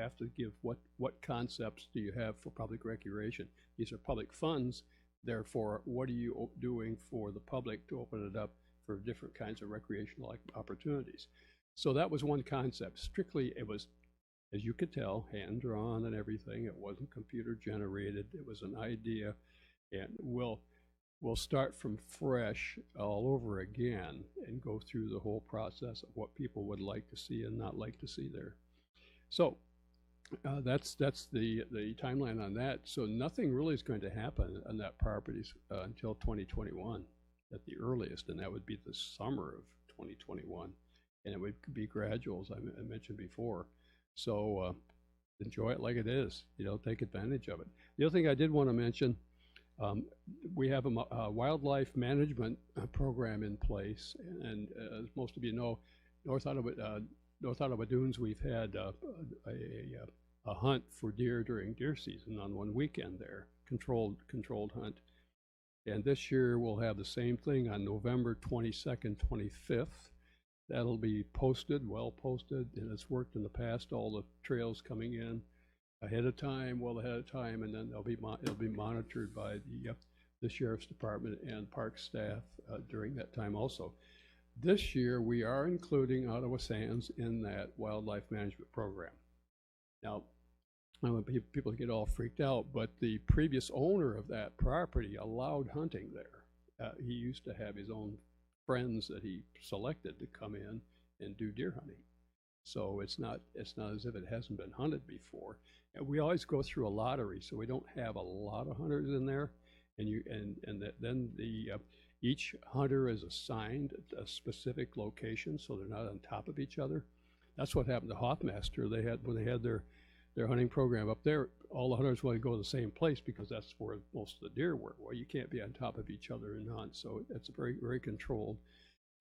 have to give what concepts do you have for public recreation. These are public funds, therefore, what are you doing for the public to open it up for different kinds of recreational opportunities? So that was one concept. Strictly, it was, as you could tell, hand-drawn and everything. It wasn't computer-generated. It was an idea, and we'll start from fresh all over again and go through the whole process of what people would like to see and not like to see there. So that's the timeline on that. So nothing really is going to happen on that property until 2021 at the earliest, and that would be the summer of 2021. And it would be gradual, as I mentioned before. So enjoy it like it is. Take advantage of it. The other thing I did want to mention, we have a wildlife management program in place, and as most of you know, North Ottawa Dunes, we've had a hunt for deer during deer season on one weekend there, controlled hunt. And this year we'll have the same thing on November 22nd, 25th. That'll be posted, well posted, and it's worked in the past, all the trails coming in ahead of time, and then it'll be monitored by the Sheriff's Department and park staff during that time also. This year, we are including Ottawa Sands in that wildlife management program. Now, I don't want people to get all freaked out, but the previous owner of that property allowed hunting there. He used to have his own friends that he selected to come in and do deer hunting. So it's not as if it hasn't been hunted before. And we always go through a lottery, so we don't have a lot of hunters in there. Then each hunter is assigned a specific location, so they're not on top of each other. That's what happened to Hoffmaster. When they had their hunting program up there, all the hunters wanted to go to the same place because that's where most of the deer were. Well, you can't be on top of each other and hunt, so it's very, very controlled.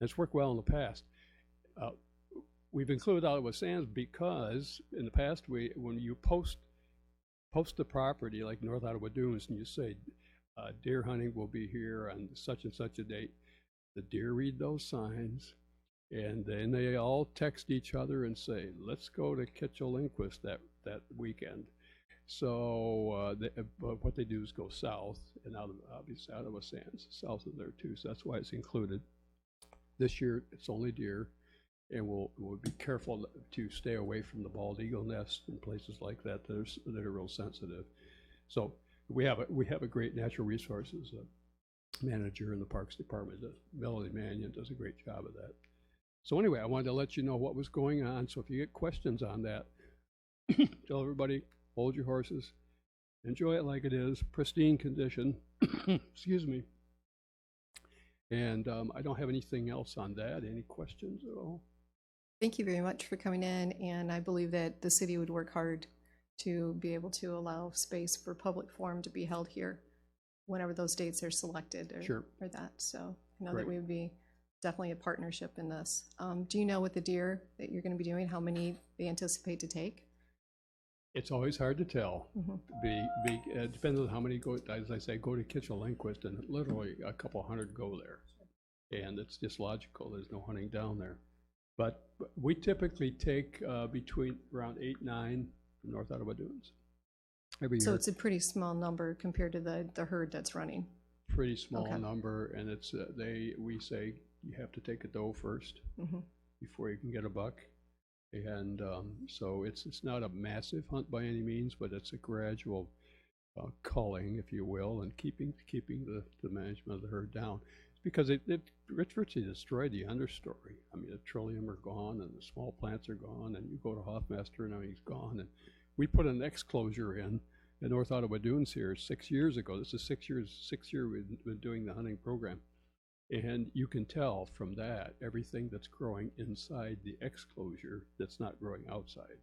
It's worked well in the past. We've included Ottawa Sands because in the past, when you post the property like North Ottawa Dunes and you say deer hunting will be here on such and such a date, the deer read those signs, and then they all text each other and say, let's go to Kitchell-Lindquist that weekend. So what they do is go south, and obviously Ottawa Sands south of there too, so that's why it's included. This year it's only deer, and we'll be careful to stay away from the bald eagle nest and places like that that are real sensitive. So we have a great natural resources manager in the Parks Department. Melody Mannion does a great job of that. So anyway, I wanted to let you know what was going on. So if you get questions on that, tell everybody, hold your horses, enjoy it like it is, pristine condition. Excuse me. And I don't have anything else on that. Any questions at all? Thank you very much for coming in, and I believe that the city would work hard to be able to allow space for public forum to be held here whenever those dates are selected or that. So I know that we would be definitely a partnership in this. Do you know with the deer that you're going to be doing, how many they anticipate to take? It's always hard to tell. It depends on how many go, as I say, go to Kitchell-Lindquist, and literally a couple hundred go there. And it's just logical. There's no hunting down there. But we typically take between around 8, 9 from North Ottawa Dunes every year. So it's a pretty small number compared to the herd that's running. Pretty small number, and it's we say you have to take a doe first before you can get a buck. And so it's not a massive hunt by any means, but it's a gradual culling, if you will, and keeping the management of the herd down. It's because it virtually destroyed the understory. I mean, the trillium are gone, and the small plants are gone, and you go to Hoffmaster, and everything's gone. And we put an exclosure in North Ottawa Dunes here 6 years ago. This is 6 year we've been doing the hunting program. And you can tell from that everything that's growing inside the exclosure that's not growing outside.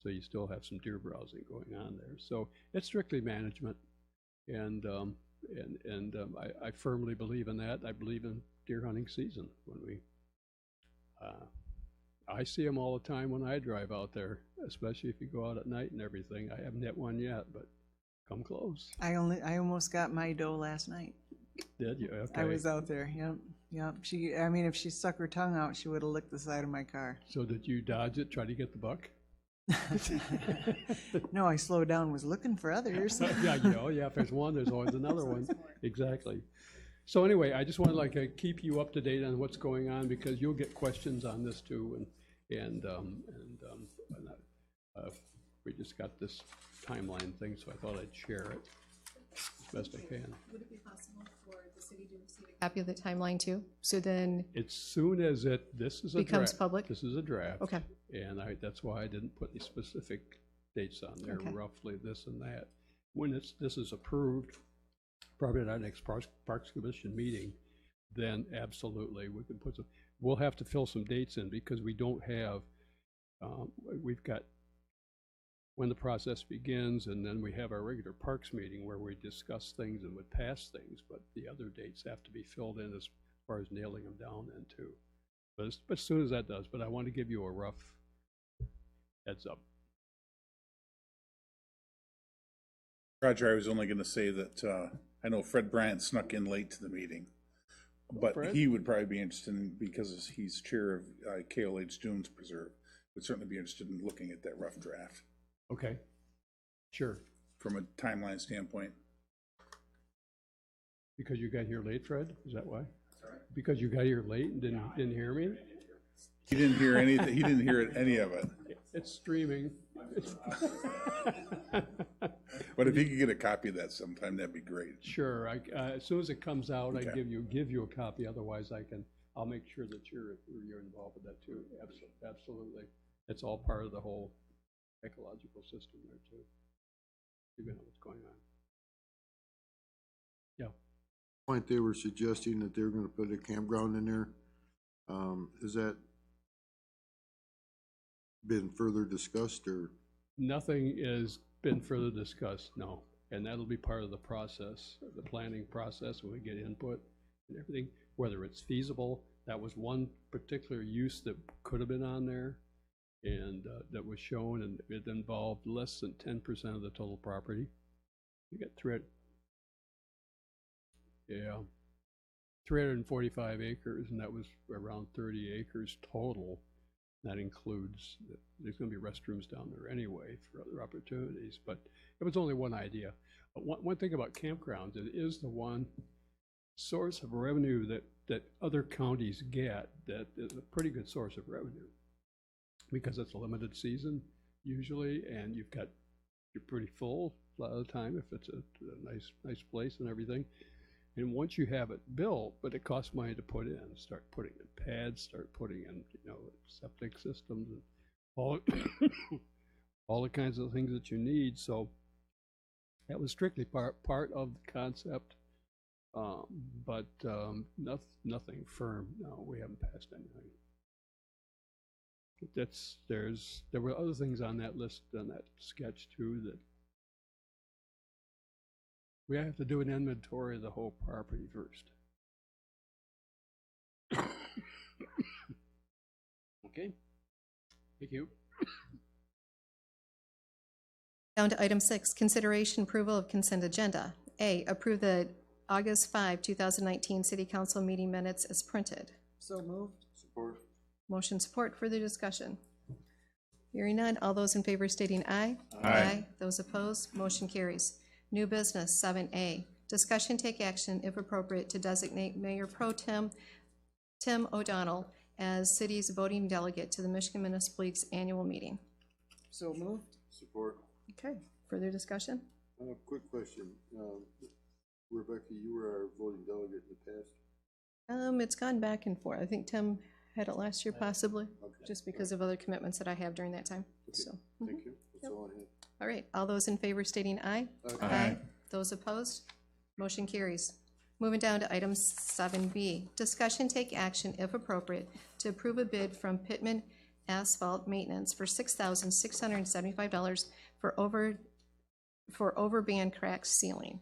So you still have some deer browsing going on there. So it's strictly management, and I firmly believe in that. I believe in deer hunting season when I see them all the time when I drive out there, especially if you go out at night and everything. I haven't hit one yet, but come close. I almost got my doe last night. Did you? Okay. I was out there. Yep. I mean, if she stuck her tongue out, she would have licked the side of my car. So did you dodge it, try to get the buck? No, I slowed down, was looking for others. Yeah, yeah, if there's one, there's always another one. Exactly. So anyway, I just want to keep you up to date on what's going on, because you'll get questions on this too, we just got this timeline thing, so I thought I'd share it as best I can. Would it be possible for the city to receive a copy of the timeline too? So then As soon as this is a becomes draft. public? This is a draft. Okay. And that's why I didn't put the specific dates on there, Okay. roughly this and that. When this is approved, probably at our next Parks Commission meeting, then absolutely, we can put some, we'll have to fill some dates in, because we don't have, we've got when the process begins, and then we have our regular parks meeting where we discuss things and would pass things, but the other dates have to be filled in as far as nailing them down then too. But as soon as that does, but I want to give you a rough heads up. Roger, I was only going to say that I know Fred Bryant snuck in late to the meeting, but Fred? he would probably be interested in, because he's chair of KLH Dunes Preserve, would certainly be interested in looking at that rough draft Okay, sure. from a timeline standpoint. Because you got here late, Fred? Is that why? Sorry? Because you got here late and didn't hear me? He didn't hear anything. He didn't hear any of it. It's streaming. But if he could get a copy of that sometime, that'd be great. Sure. As soon as it comes out, I Okay. give you a copy. Otherwise, I'll make sure that you're involved with that too. Absolutely. It's all part of the whole ecological system there too. You know what's going on. Yeah. Point they were suggesting that they were gonna put a campground in there. Has that been further discussed, or? Nothing has been further discussed, no. And that'll be part of the process, the planning process, when we get input and everything, whether it's feasible. That was one particular use that could have been on there, and that was shown, and it involved less than 10% of the total property. You got 345 acres, and that was around 30 acres total. That includes, there's going to be restrooms down there anyway for other opportunities, but it was only one idea. But one thing about campgrounds, it is the one source of revenue that other counties get that is a pretty good source of revenue, because it's a limited season usually, and you're pretty full a lot of the time if it's a nice place and everything. And once you have it built, but it costs money to put in, start putting in pads, start putting in, septic systems, and all the kinds of things that you need. So that was strictly part of the concept, but nothing firm. No, we haven't passed anything. There were other things on that list, on that sketch too, that we have to do an inventory of the whole property first. Okay, thank you. Down to item 6, consideration approval of consent agenda. A, approve the August 5, 2019 City Council meeting minutes as printed. So moved. Support. Motion support, further discussion. Hearing none, all those in favor stating aye. Aye. Those opposed, motion carries. New business, 7A, discussion take action, if appropriate, to designate Mayor Pro Tem Tim O'Donnell as city's voting delegate to the Michigan Municipal League's annual meeting. So moved. Support. Okay, further discussion? Quick question. Rebecca, you were our voting delegate in the past. It's gone back and forth. I think Tim had it last year possibly, Okay. just because of other commitments that I have during that time, so. Thank you. That's all I had. All right, all those in favor stating aye? Aye. Those opposed? Motion carries. Moving down to item 7B, discussion take action, if appropriate, to approve a bid from Pittman Asphalt Maintenance for $6,675 for overband crack sealing.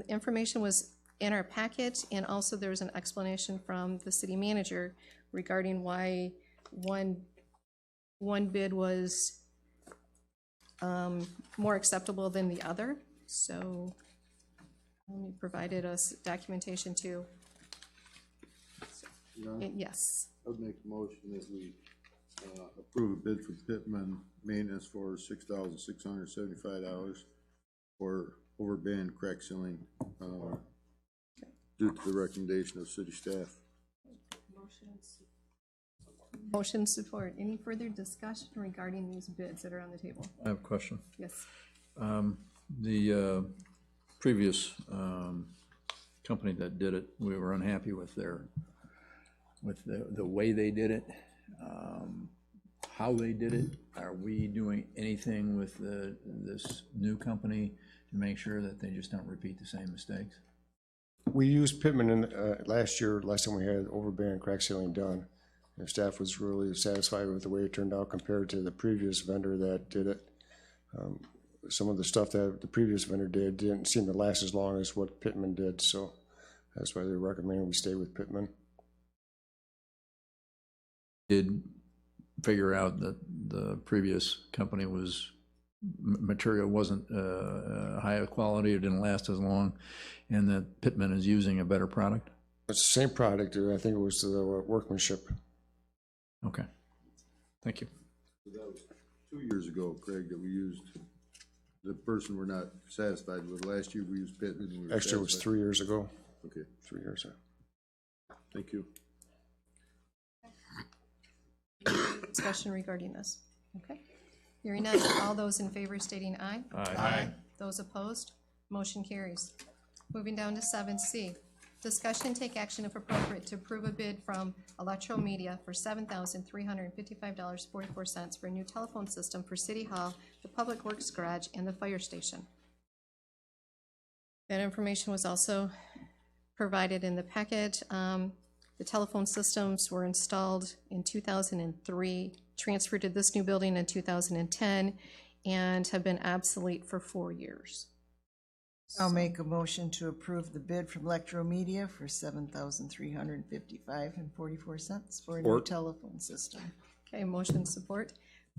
Information was in our packet, and also there was an explanation from the city manager regarding why one bid was more acceptable than the other. So he provided us documentation too. You know, Yes. I'd make a motion that we approve a bid for Pittman maintenance for $6,675 for overband crack sealing, due to the recommendation of city staff. Motion support. Any further discussion regarding these bids that are on the table? I have a question. Yes. The previous company that did it, we were unhappy with the way they did it, how they did it. Are we doing anything with this new company to make sure that they just don't repeat the same mistakes? We used Pittman in, last time we had overband crack sealing done. The staff was really satisfied with the way it turned out compared to the previous vendor that did it. Some of the stuff that the previous vendor did didn't seem to last as long as what Pittman did, so that's why they recommend we stay with Pittman. Did figure out that the previous company material wasn't high quality, it didn't last as long, and that Pittman is using a better product? It's the same product, I think it was the workmanship. Okay, thank you. So that was 2 years ago, Craig, that we used, the person we're not satisfied with. Last year we used Pittman. And we were Actually, it was satisfied. 3 years ago. Okay, 3 years ago. thank you. Discussion regarding this. Okay. Hearing none. All those in favor stating aye. Aye. Those opposed, motion carries. Moving down to 7C. Discussion and take action if appropriate to approve a bid from Electromedia for $7,355.44 for a new telephone system for City Hall, the Public Works Garage, and the fire station. That information was also provided in the packet. The telephone systems were installed in 2003, transferred to this new building in 2010, and have been obsolete for 4 years. I'll make a motion to approve the bid from Electromedia for $7,355.44 for a new Support. telephone system. Okay, motion support.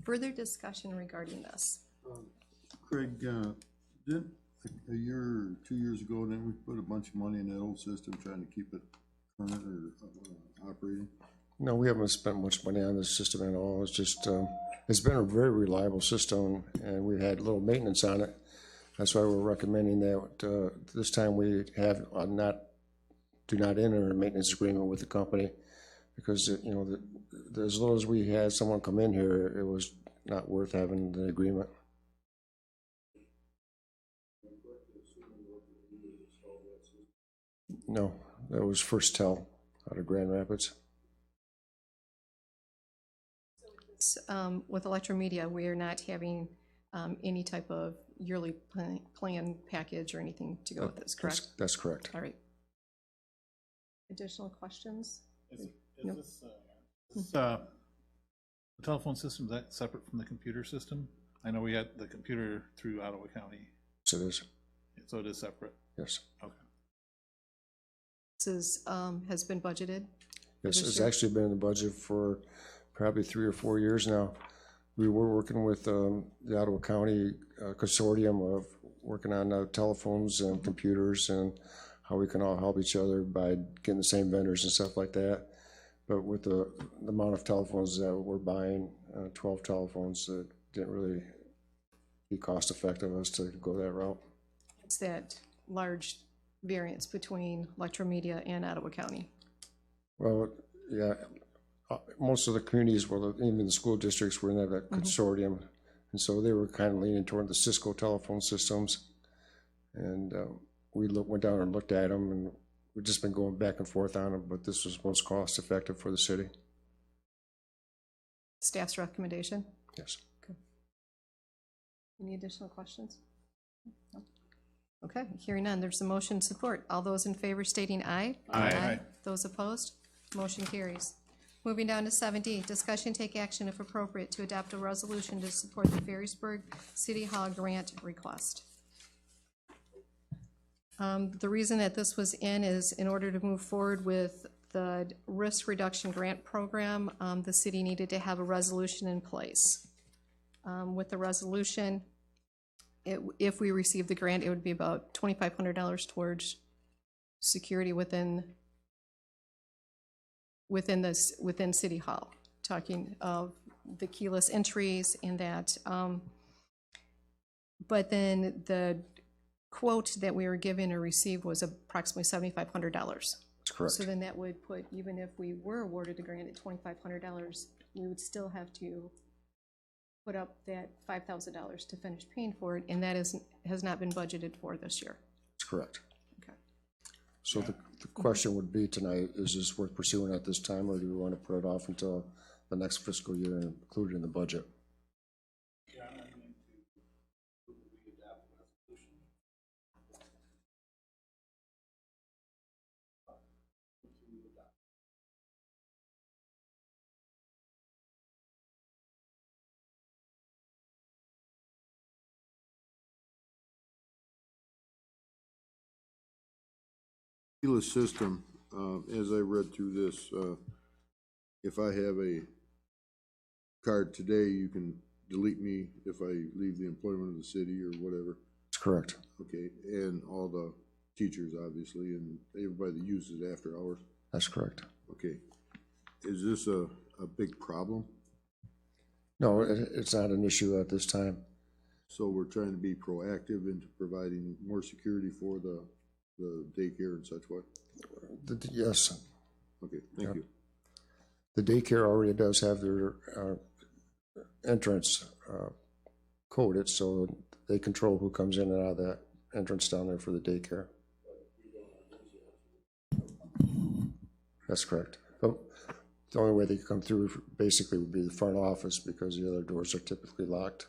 Further discussion regarding this? Craig, didn't a year or 2 years ago, didn't we put a bunch of money in that old system trying to keep it current or operating? No, we haven't spent much money on this system at all. It's just, it's been a very reliable system, and we've had little maintenance on it. That's why we're recommending that this time we have do not enter a maintenance agreement with the company, because you know, as long as we had someone come in here, it was not worth having the agreement. No, that was First Tel out of Grand Rapids. With Electromedia, we are not having any type of yearly plan package or anything to go with this, correct? That's correct. All right. Additional questions? Is Nope. this, the telephone system, is that separate from the computer system? I know we had the computer through Ottawa County, So it is, so it is separate. yes. Okay. This is, has been budgeted? Yes, this it's year? actually been in the budget for probably 3 or 4 years now. We were working with the Ottawa County consortium of working on telephones and computers and how we can all help each other by getting the same vendors and stuff like that. But with the amount of telephones that we're buying, 12 telephones, it didn't really be cost effective us to go that route. It's that large variance between Electromedia and Ottawa County. Well, yeah, most of the communities, well, even the school districts were in that consortium. And so they were kind of leaning toward the Cisco telephone systems. And we went down and looked at them, and we've just been going back and forth on them, but this was most cost effective for the city. Staff's recommendation? Yes. Any additional questions? No? Okay, hearing none, there's a motion support. All those in favor stating aye. Aye. Those opposed, motion carries. Moving down to 7D, discussion take action if appropriate to adopt a resolution to support the Ferrisburg City Hall grant request. The reason that this was in is in order to move forward with the risk reduction grant program, the city needed to have a resolution in place. With the resolution, if we receive the grant, it would be about $2,500 towards security within City Hall, talking of the keyless entries and that. But then the quote that we were given or received was approximately $7,500. That's correct. So then that would put, even if we were awarded the grant at $2,500, we would still have to put up that $5,000 to finish paying for it, and that has not been budgeted for this year. That's correct. Okay. So the question would be tonight, is this worth pursuing at this time, or do we want to put it off until the next fiscal year and include it in the budget? Keyless system, as I read through this, if I have a card today, you can delete me if I leave the employment of the city or whatever. That's correct. Okay, and all the teachers, obviously, and everybody that uses it after hours. That's correct. Okay, is this a big problem? No, it's not an issue at this time. So we're trying to be proactive into providing more security for the daycare and such what? Yes, Okay, thank you. the daycare already does have their entrance coded, so they control who comes in and out of that entrance down there for the daycare. That's correct. But the only way they can come through basically would be the front office, because the other doors are typically locked.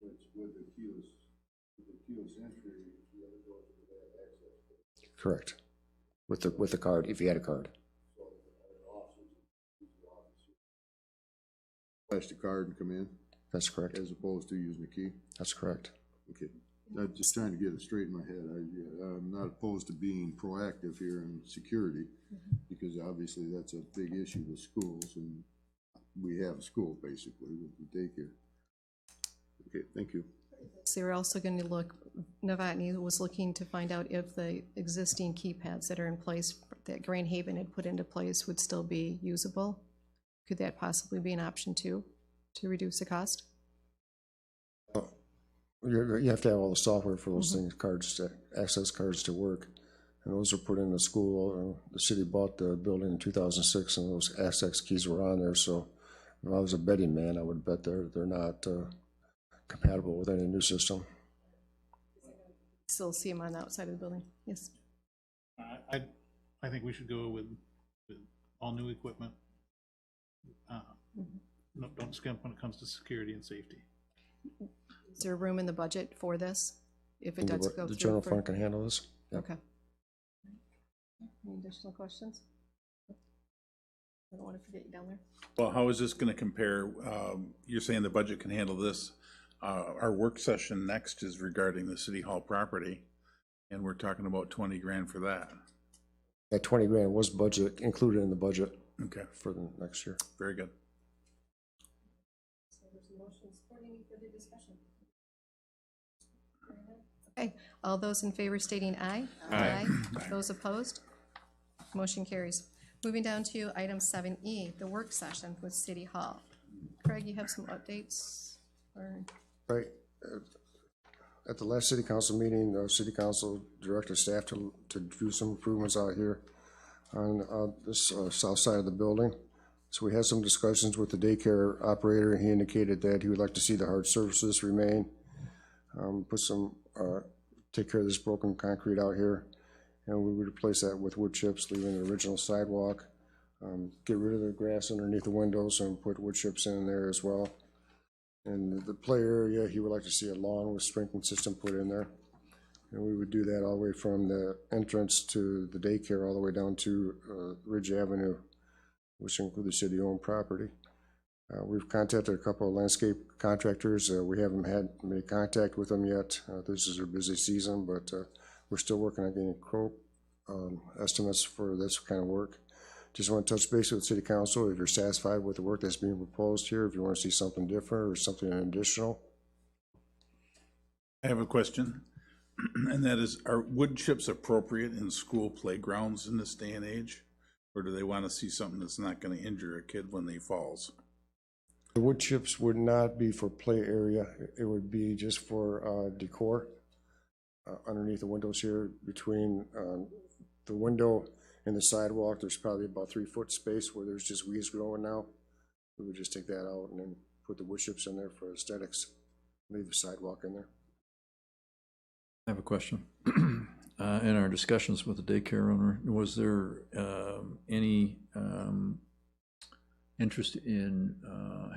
With the keyless entry, the other doors would have access. Correct. With the card, if you had a card. Flash the card and come in, That's correct. as opposed to using the key? That's correct. Okay, I'm just trying to get it straight in my head. I'm not opposed to being proactive here in security, because obviously that's a big issue with schools, and we have a school basically with the daycare. Okay, thank you. So we're also going to look, Novotny was looking to find out if the existing keypads that are in place, that Grand Haven had put into place, would still be usable. Could that possibly be an option too, to reduce the cost? You have to have all the software for those things, access cards to work. And those were put in the school. The city bought the building in 2006, and those access keys were on there. So if I was a betting man, I would bet they're not compatible with any new system. Still see them on the outside of the building, yes. I think we should go with all new equipment. No, don't skimp when it comes to security and safety. Is there room in the budget for this? If it does go through? The general fund can handle this. Yep. Okay. Any additional questions? I don't want to forget you down there. Well, how is this gonna compare? You're saying the budget can handle this. Our work session next is regarding the city hall property, and we're talking about 20 grand for that. That 20 grand was budget, included in the budget Okay, for the next year. very good. So there's a motion supporting any further discussion. Okay, all those in favor stating aye? Aye. Those opposed? Motion carries. Moving down to item 7E, the work session with City Hall. Craig, you have some updates? Or Right. At the last city council meeting, the city council directed staff to do some improvements out here on this south side of the building. So we had some discussions with the daycare operator, and he indicated that he would like to see the hard surfaces remain. Take care of this broken concrete out here, and we would replace that with wood chips, leaving the original sidewalk. Get rid of the grass underneath the windows and put wood chips in there as well. And the play area, he would like to see a lawn with sprinkling system put in there. And we would do that all the way from the entrance to the daycare all the way down to Ridge Avenue, which includes the city-owned property. We've contacted a couple of landscape contractors. We haven't had made contact with them yet. This is their busy season, but we're still working on getting quote estimates for this kind of work. Just want to touch base with City Council if you're satisfied with the work that's being proposed here, if you want to see something different or something additional. I have a question, and that is, are wood chips appropriate in school playgrounds in this day and age? Or do they want to see something that's not going to injure a kid when he falls? The wood chips would not be for play area. It would be just for decor. Underneath the windows here, between the window and the sidewalk, there's probably about 3-foot space where there's just weeds growing now. We would just take that out and then put the wood chips in there for aesthetics. Leave the sidewalk in there. I have a question. In our discussions with the daycare owner, was there any interest in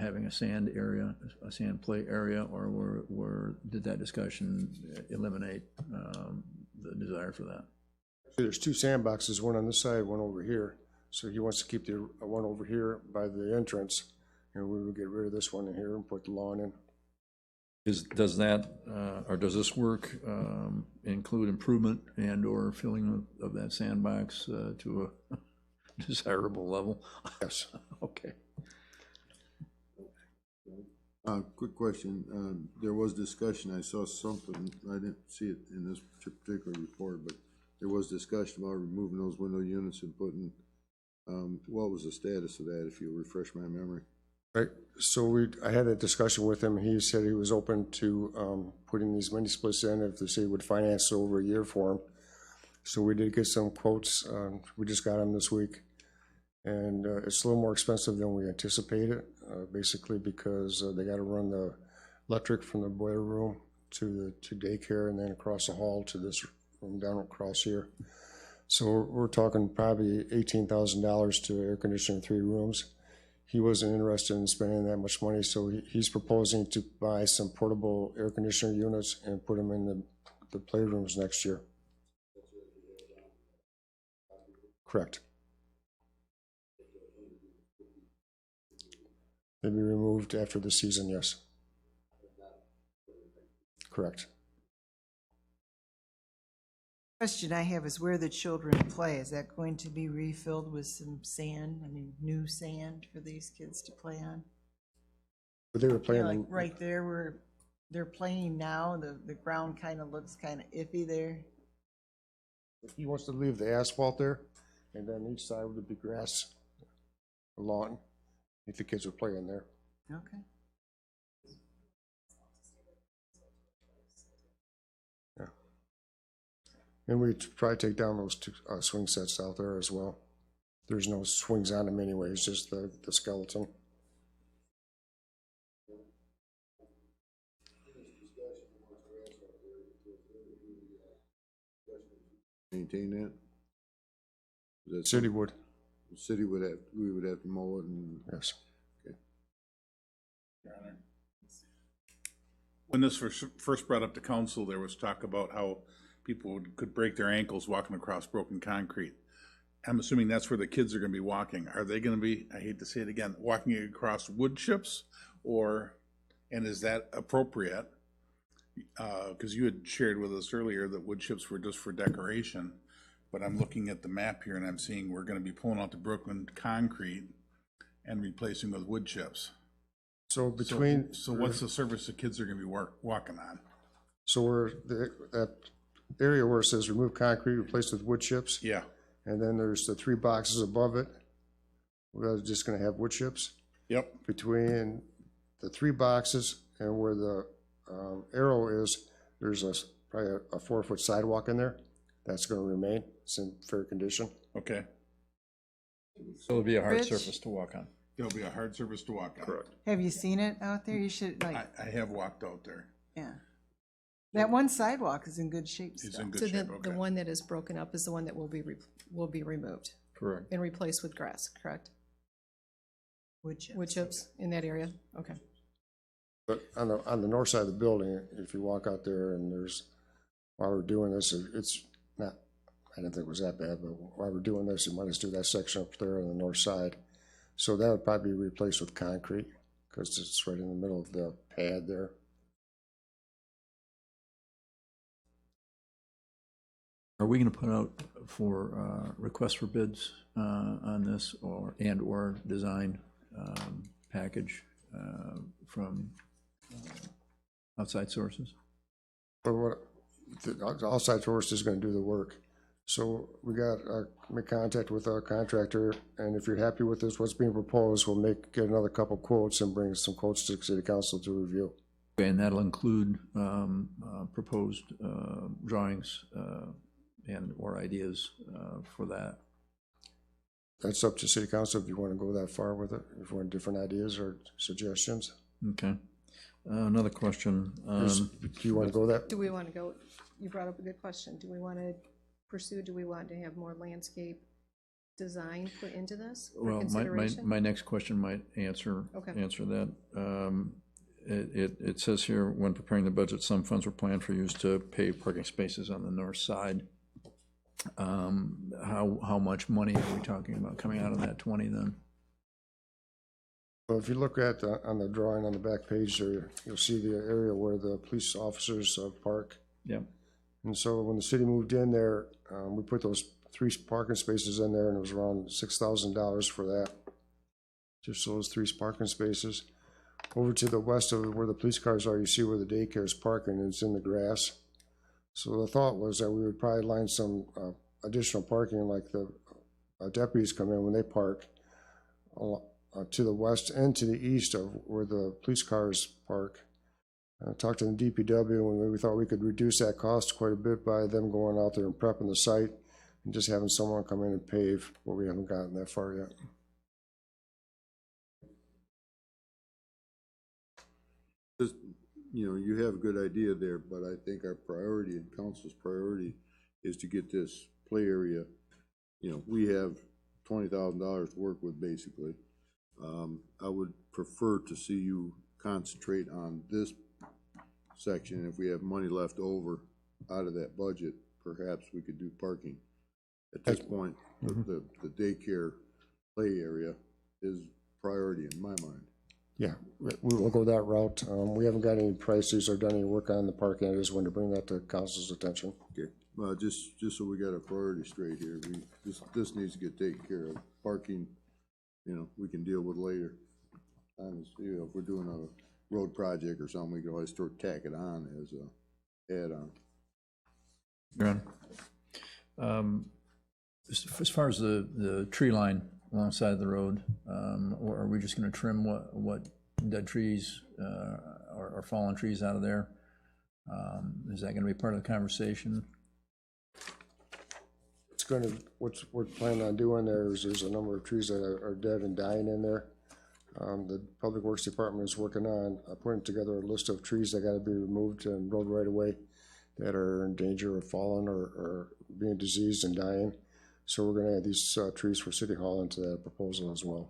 having a sand area, a sand play area, or did that discussion eliminate the desire for that? There's 2 sandboxes, one on this side, one over here. So he wants to keep the one over here by the entrance, and we will get rid of this one in here and put the lawn in. Does that, or does this work include improvement and or filling of that sandbox to a desirable level? Yes. Okay. Quick question. There was discussion, I saw something, I didn't see it in this particular report, but there was discussion about removing those window units and putting, what was the status of that, if you'll refresh my memory? Right, so I had a discussion with him. He said he was open to putting these mini splits in if the city would finance over a year for him. So we did get some quotes. We just got them this week. And it's a little more expensive than we anticipated, basically because they got to run the electric from the boiler room to daycare and then across the hall to this room down across here. So we're talking probably $18,000 to air condition 3 rooms. He wasn't interested in spending that much money, so he's proposing to buy some portable air conditioner units and put them in the playrooms next year. Correct. They'll be removed after the season, yes. Correct. Question I have is where the children play. Is that going to be refilled with some sand? I mean, new sand for these kids to play on? But they were You playing, know, like right there where they're playing now, the ground kind of looks kind of iffy there. he wants to leave the asphalt there, and then each side would be grass, a lawn, if the kids were playing there. Okay. And we'd probably take down those 2 swing sets out there as well. There's no swings on them anyway, it's just the skeleton. Maintain that? Is that City would, The city would have, we would have to mow it and, yes. When this was first brought up to council, there was talk about how people could break their ankles walking across broken concrete. I'm assuming that's where the kids are gonna be walking. Are they gonna be, I hate to say it again, walking across wood chips? And is that appropriate? Because you had shared with us earlier that wood chips were just for decoration. But I'm looking at the map here and I'm seeing we're gonna be pulling out the broken concrete and replacing with wood chips. So between. So what's the surface the kids are gonna be walking on? So we're, that area where it says remove concrete, replace with wood chips, Yeah, and then there's the 3 boxes above it. We're just gonna have wood chips. yep, Between the 3 boxes and where the arrow is, there's probably a 4-foot sidewalk in there. That's gonna remain, it's in fair condition. okay. So it'll be a hard Rich? surface to walk on. It'll be a hard surface to walk on. Correct. Have you seen it out there? You should I have walked out there. yeah. That one sidewalk is in good shape It's still. in So good shape, the okay. one that is broken up is the one that will be removed Correct. and replaced with grass, correct? Wood chips. Wood chips in that area, okay. But on the north side of the building, if you walk out there and while we're doing this, it's not, I didn't think it was that bad, but while we're doing this, you might just do that section up there on the north side. So that would probably be replaced with concrete, because it's right in the middle of the pad there. Are we gonna put out for requests for bids on this or design package from outside sources? But what, the outside source is gonna do the work. So we got, make contact with our contractor, and if you're happy with this, what's being proposed, we'll get another couple quotes and bring some quotes to the city council to review. Okay, and that'll include proposed drawings and or ideas for that. That's up to city council if you want to go that far with it, if you want different ideas or suggestions. Okay. Another question. Do you want to go that? Do we want to go, you brought up a good question. Do we want to pursue, do we want to have more landscape design put into this for Well, consideration? my next question might answer that. It says here, when preparing the budget, some funds were planned for use to pave parking spaces on the north side. How much money are we talking about coming out of that 20 then? Well, if you look at, on the drawing on the back page there, you'll see the area where the police officers park. Yep. And so when the city moved in there, we put those 3 parking spaces in there, and it was around $6,000 for that. Just those 3 parking spaces. Over to the west of where the police cars are, you see where the daycare is parking, and it's in the grass. So the thought was that we would probably line some additional parking, like the deputies come in when they park, to the west and to the east of where the police cars park. Talked to the DPW, and we thought we could reduce that cost quite a bit by them going out there and prepping the site and just having someone come in and pave, but we haven't gotten that far yet. Just, you have a good idea there, but I think our priority and council's priority is to get this play area. We have $20,000 to work with basically. I would prefer to see you concentrate on this section. If we have money left over out of that budget, perhaps we could do parking. At this point, the daycare play area is priority in my mind. Yeah, we will go that route. We haven't got any prices or done any work on the parking. I just wanted to bring that to council's attention. Okay, well, just so we got our priority straight here, this needs to get taken care of. Parking, we can deal with later. If we're doing a road project or something, we can always tack it on as a add-on. You're on. As far as the tree line alongside the road, or are we just going to trim what dead trees or fallen trees out of there? Is that going to be part of the conversation? It's going to, what we're planning on doing there is there's a number of trees that are dead and dying in there. The Public Works Department is working on putting together a list of trees that got to be removed and road right away that are in danger of falling or being diseased and dying. So we're going to add these trees for City Hall into that proposal as well.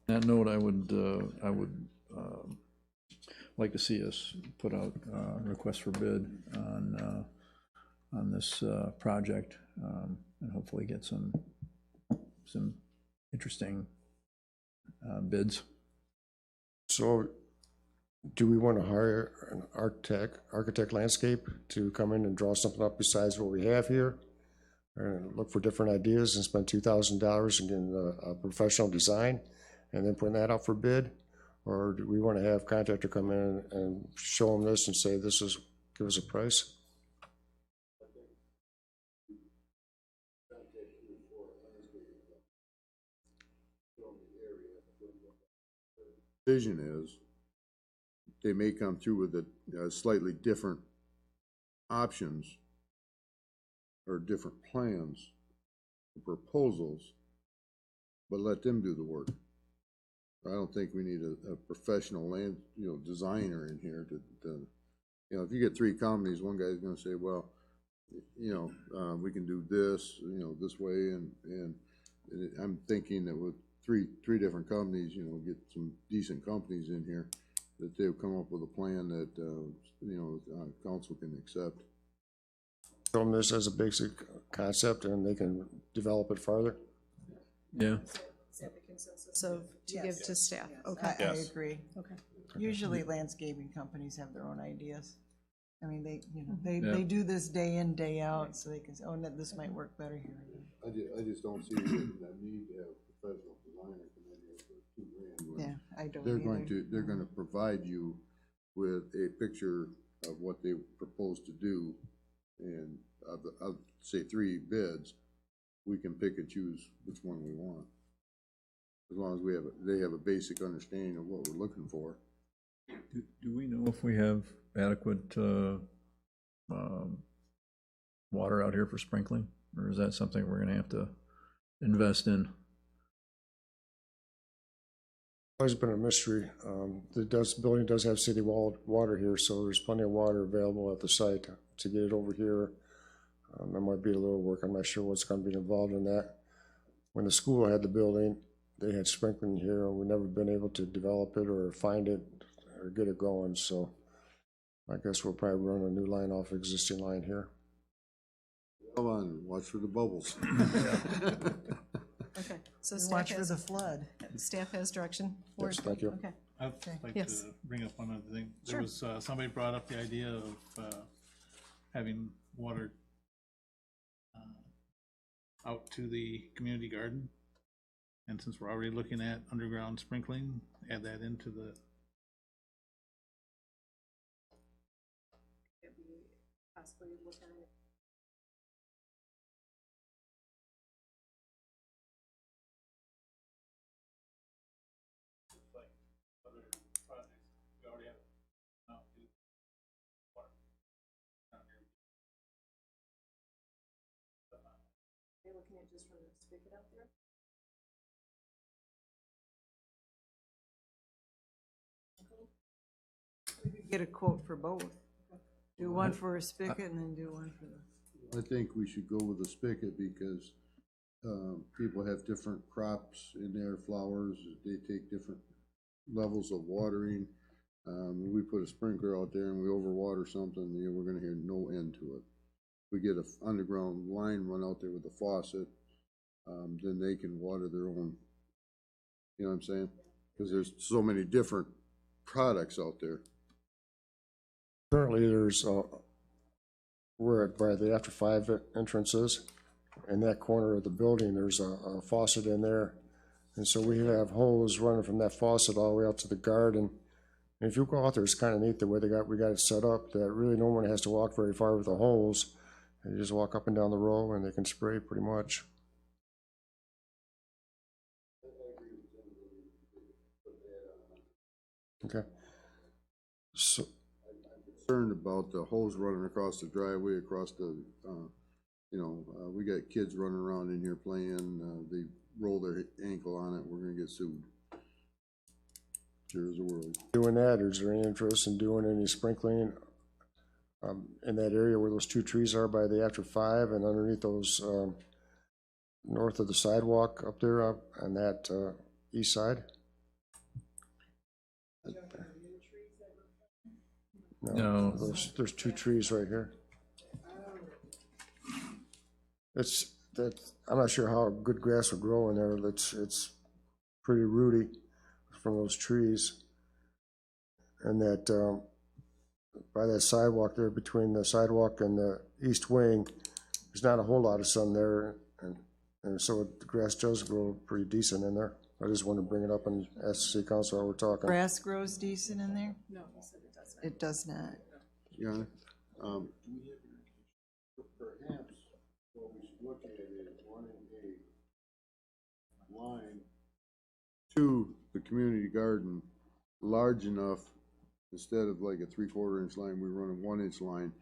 On that note, I would like to see us put out a request for bid on this project and hopefully get some interesting bids. So do we want to hire an architect landscape to come in and draw something up besides what we have here? And look for different ideas and spend $2,000 and getting a professional design and then putting that out for bid? Or do we want to have contractor come in and show them this and say, give us a price? Vision is, they may come through with a slightly different options or different plans, proposals, but let them do the work. I don't think we need a professional designer in here to if you get 3 companies, one guy's gonna say, well, we can do this, this way, and I'm thinking that with three different companies, get some decent companies in here, that they'll come up with a plan that, council can accept. Show them this as a basic concept and they can develop it farther? Yeah. Is that the consensus of, to give to staff? Yes, Okay. I agree. Okay. Usually landscaping companies have their own ideas. I mean, they do this day in, day out, so they can say, oh, no, this might work better here. I just don't see the need to have a professional designer come in here for $2 grand. Yeah, I don't They're going to provide you with a picture of what they propose to do, And of say 3 bids, we can pick and choose which one we want. As long as they have a basic understanding of what we're looking for. Do we know if we have adequate water out here for sprinkling? Or is that something we're gonna have to invest in? Always been a mystery. Building does have city water here, so there's plenty of water available at the site to get it over here. There might be a little work. I'm not sure what's going to be involved in that. When the school had the building, they had sprinkling here, and we've never been able to develop it or find it or get it going. So I guess we'll probably run a new line off existing line here. Come on, watch for the bubbles. Okay, so Watch for the flood. staff has direction. Yes, thank you. Okay. I'd like Yes. to bring up one other thing. Sure. There was, somebody brought up the idea of having water out to the community garden. And since we're already looking at underground sprinkling, add that into the. Possibly look at it. Are you looking at just from the spigot out there? Get a quote for both. Do one for a spigot and then do one for the. I think we should go with the spigot because people have different crops in their flowers. They take different levels of watering. When we put a sprinkler out there and we overwater something, you know, we're gonna hear no end to it. If we get an underground line run out there with a faucet, then they can water their own. You know what I'm saying? Because there's so many different products out there. Currently, there's, we're at by the after 5 entrances. In that corner of the building, there's a faucet in there. And so we have hose running from that faucet all the way out to the garden. And if you go out there, it's kind of neat the way we got it set up that really no one has to walk very far with the hose. They just walk up and down the row and they can spray pretty much. Okay. So, Concerned about the hose running across the driveway, across the, we got kids running around in here playing, they roll their ankle on it, we're gonna get sued. Sure as the world. doing that, or is there any interest in doing any sprinkling in that area where those 2 trees are by the after 5 and underneath those north of the sidewalk up there on that east side? No. There's 2 trees right here. I'm not sure how good grass will grow in there. It's pretty rooty from those trees. And that by that sidewalk there, between the sidewalk and the east wing, there's not a whole lot of sun there, and so the grass does grow pretty decent in there. I just wanted to bring it up and ask the city council how we're talking. Grass grows decent in there? No, he said it doesn't. It does not. Yeah, perhaps what we should look at is running a line to the community garden large enough, instead of like a 3/4 inch line, we run a 1 inch line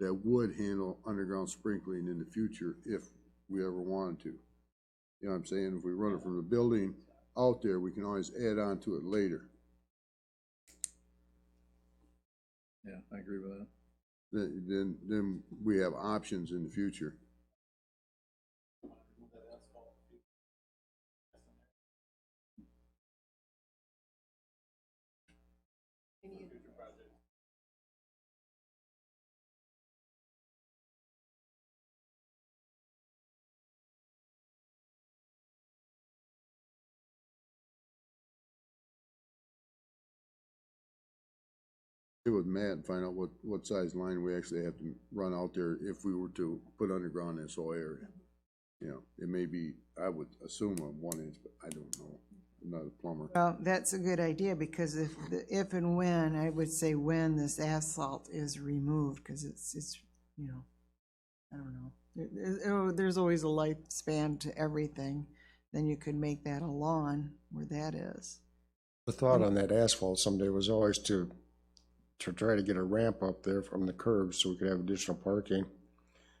that would handle underground sprinkling in the future if we ever wanted to. You know what I'm saying? If we run it from the building out there, we can always add on to it later. Yeah, I agree with that. Then we have options in the future. Get with Matt and find out what size line we actually have to run out there if we were to put underground in this whole area. You know, it may be, I would assume a 1 inch, but I don't know. I'm not a plumber. Well, that's a good idea, because if and when, I would say when this asphalt is removed, because it's, I don't know. There's always a lifespan to everything. Then you could make that a lawn where that is. The thought on that asphalt someday was always to try to get a ramp up there from the curb so we could have additional parking.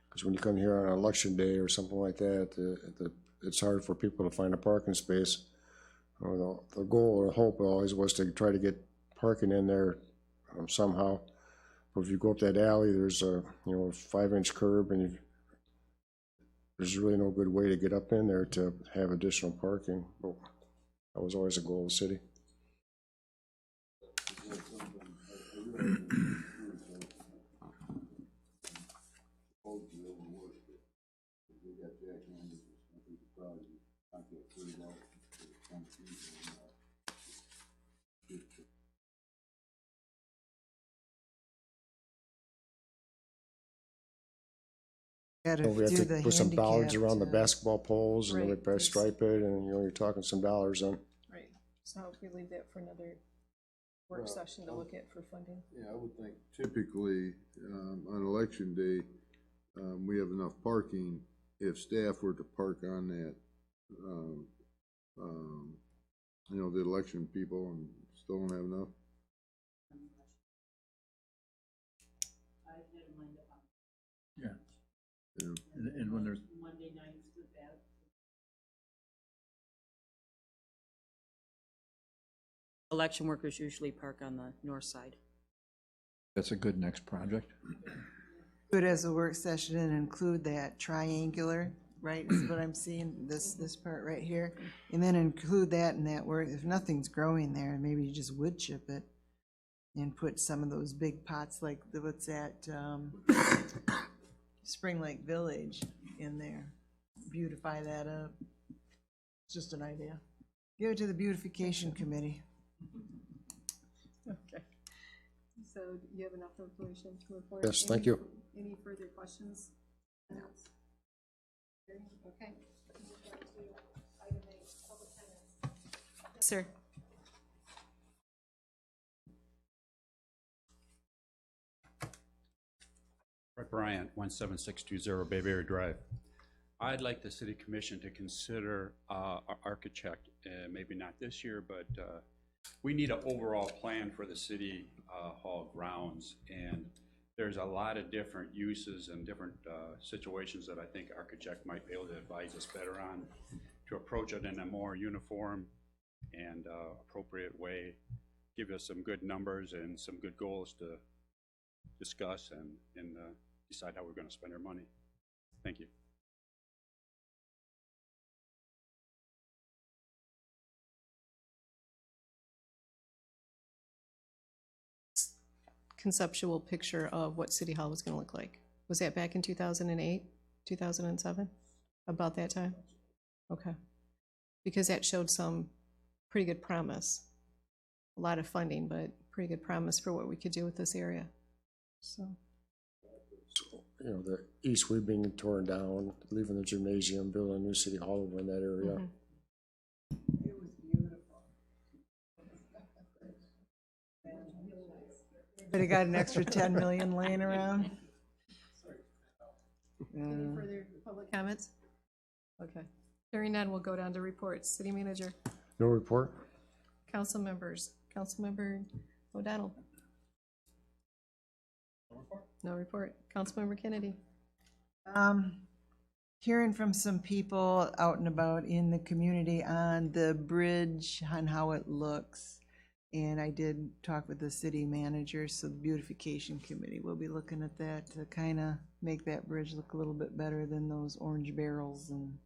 Because when you come here on election day or something like that, it's hard for people to find a parking space. The goal or hope always was to try to get parking in there somehow. But if you go up that alley, there's a 5-inch curb, and there's really no good way to get up in there to have additional parking. But that was always a goal of the city. Got to We have do to the put some bollards handicap around the to- basketball poles, and then we Right, press stripe it, and you're talking some dollars on. Right, so if we leave that for another work session to look at for funding. Yeah, I would think typically, on election day, we have enough parking. If staff were to park on that, the election people and still don't have enough. Yeah. Yeah. And when there's, Election workers usually park on the north side. that's a good next project. Do it as a work session and include that triangular, right, is what I'm seeing, this part right here. And then include that in that work. If nothing's growing there, maybe you just wood chip it and put some of those big pots like what's that, Spring Lake Village in there. Beautify that up. It's just an idea. Give it to the beautification committee. Okay. So you have enough information to report? Yes, thank you. Any further questions? Okay. Sir. Brett Bryant, 17620 Bayberry Drive. I'd like the city commission to consider our architect, maybe not this year, but we need an overall plan for the city hall grounds. And there's a lot of different uses and different situations that I think architect might be able to advise us better on to approach it in a more uniform and appropriate way, give us some good numbers and some good goals to discuss and decide how we're going to spend our money. Thank you. Conceptual picture of what City Hall was going to look like. Was that back in 2008, 2007? About that time? Okay. Because that showed some pretty good promise. A lot of funding, but pretty good promise for what we could do with this area. So, The east wing being torn down, leaving the gymnasium, building a new city hall over in that area. mhm. But it got an extra 10 million laying around. Any further public comments? Okay. Hearing none, we'll go down to reports. City manager, No report? council members, Councilmember O'Donnell. No report. Councilmember Kennedy. Hearing from some people out and about in the community on the bridge, on how it looks. And I did talk with the city manager, so the beautification committee will be looking at that to kind of make that bridge look a little bit better than those orange barrels and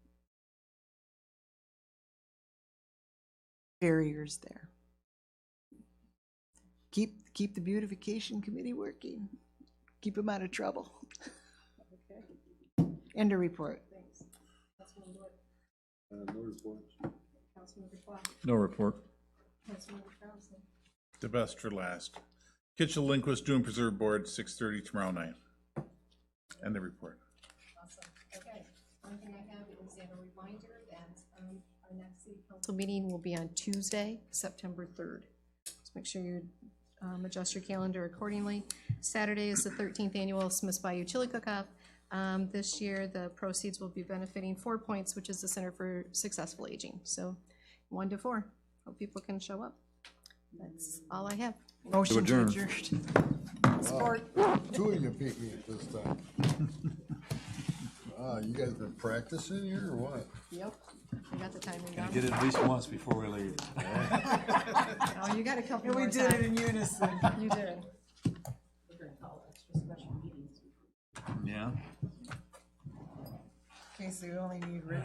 barriers there. Keep the beautification committee working. Keep them out of trouble. Okay. End of report. Thanks. Councilmember Wood. No reports. Councilmember Clark. No report. Councilmember Thompson. The best for last. Kitchell Linquist Dune Preserve Board, 6:30 tomorrow night. End the report. Awesome. Okay. One thing I have is a reminder that our next city council meeting will be on Tuesday, September 3rd. So make sure you adjust your calendar accordingly. Saturday is the 13th annual Smith's Bayou Chili Cook-Off. This year, the proceeds will be benefiting 4 Points, which is the Center for Successful Aging. So 1 to 4. Hope people can show up. That's all I have. Motion to adjourn. adjourn. Support. Two of you beat me at this time. You guys been practicing here or what? Yep. I got the timing down. Get it at least once before we leave. Oh, you got a couple We more did it times. in unison. You did. Yeah. Okay, so you only need Rich